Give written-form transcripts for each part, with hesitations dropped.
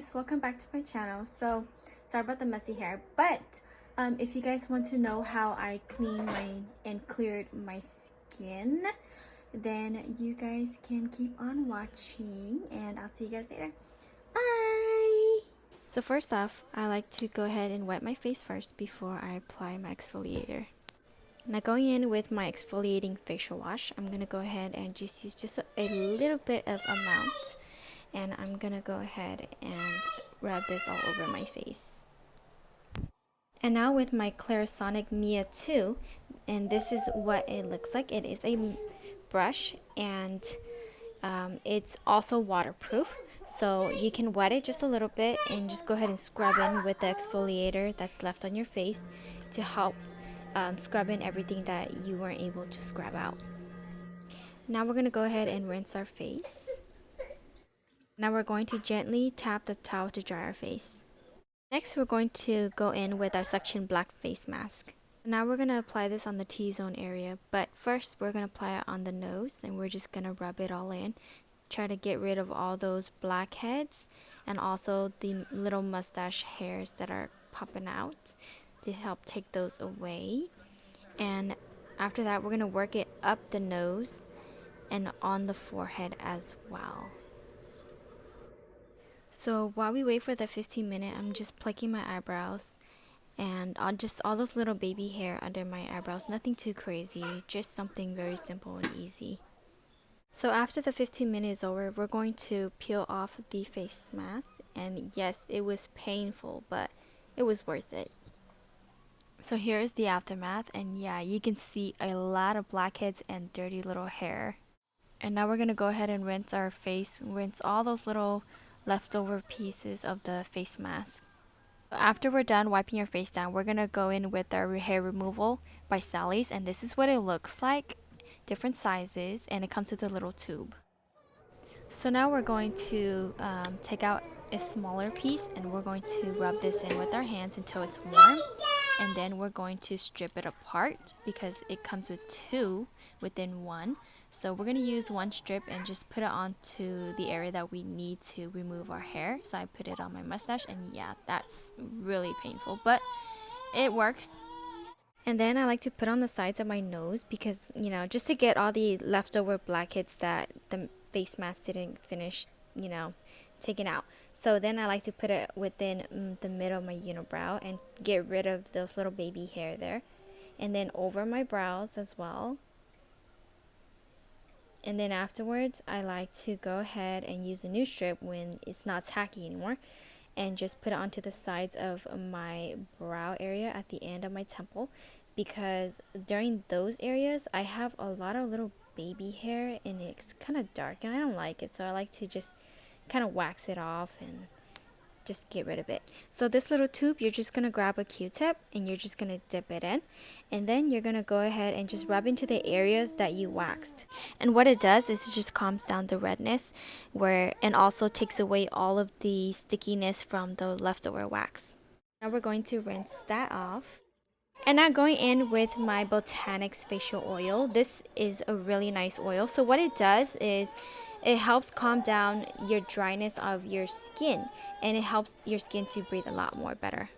guys, welcome back to my channel. So sorry about the messy hair, but if you guys want to know how I cleaned and cleared my skin, then you guys can keep on watching and I'll see you guys later. Bye. So first off, I like to go ahead and wet my face first before I apply my exfoliator. Now going in with my exfoliating facial wash, I'm gonna go ahead and just use just a little bit of amount, and I'm gonna go ahead and rub this all over my face. And now with my Clarisonic Mia 2, and this is what it looks like. It is a brush, and it's also waterproof, so you can wet it just a little bit and just go ahead and scrub in with the exfoliator that's left on your face to help scrub in everything that you weren't able to scrub out. Now we're going to go ahead and rinse our face. Now we're going to gently tap the towel to dry our face. Next, we're going to go in with our Suction Black face mask. Now we're going to apply this on the T-zone area, but first we're going to apply it on the nose, and we're just going to rub it all in. Try to get rid of all those blackheads and also the little mustache hairs that are popping out, to help take those away. And after that, we're going to work it up the nose and on the forehead as well. So while we wait for the 15-minute, I'm just plucking my eyebrows and just all those little baby hair under my eyebrows. Nothing too crazy, just something very simple and easy. So after the 15 minutes is over, we're going to peel off the face mask, and yes, it was painful, but it was worth it. So here is the aftermath, and yeah, you can see a lot of blackheads and dirty little hair. And now we're going to go ahead and rinse our face, rinse all those little leftover pieces of the face mask. After we're done wiping your face down, we're going to go in with our hair removal by Sally's, and this is what it looks like. Different sizes, and it comes with a little tube. So now we're going to take out a smaller piece, and we're going to rub this in with our hands until it's warm, and then we're going to strip it apart because it comes with two within one. So we're going to use one strip and just put it onto the area that we need to remove our hair. So I put it on my mustache, and yeah, that's really painful, but it works. And then I like to put on the sides of my nose because, you know, just to get all the leftover blackheads that the face mask didn't finish, you know, taking out. So then I like to put it within the middle of my unibrow and get rid of those little baby hair there. And then over my brows as well. And then afterwards, I like to go ahead and use a new strip when it's not tacky anymore, and just put it onto the sides of my brow area at the end of my temple, because during those areas I have a lot of little baby hair and it's kind of dark and I don't like it, so I like to just kind of wax it off and just get rid of it. So this little tube, you're just gonna grab a Q-tip and you're just gonna dip it in, and then you're gonna go ahead and just rub into the areas that you waxed. And what it does is it just calms down the redness and also takes away all of the stickiness from the leftover wax. Now we're going to rinse that off. And now going in with my Botanix facial oil. This is a really nice oil. So what it does is it helps calm down your dryness of your skin, and it helps your skin to breathe a lot more better.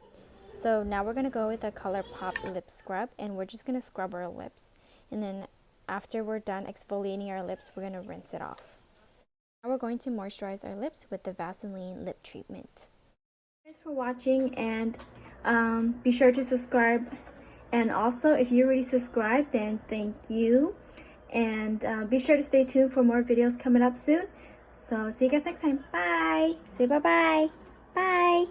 So now we're going to go with a ColourPop lip scrub, and we're just going to scrub our lips. And then after we're done exfoliating our lips, we're going to rinse it off. Now we're going to moisturize our lips with the Vaseline lip treatment. Thanks for watching, and be sure to subscribe. And also, if you already subscribed, then thank you. And be sure to stay tuned for more videos coming up soon. So see you guys next time. Bye. Say bye-bye. Bye.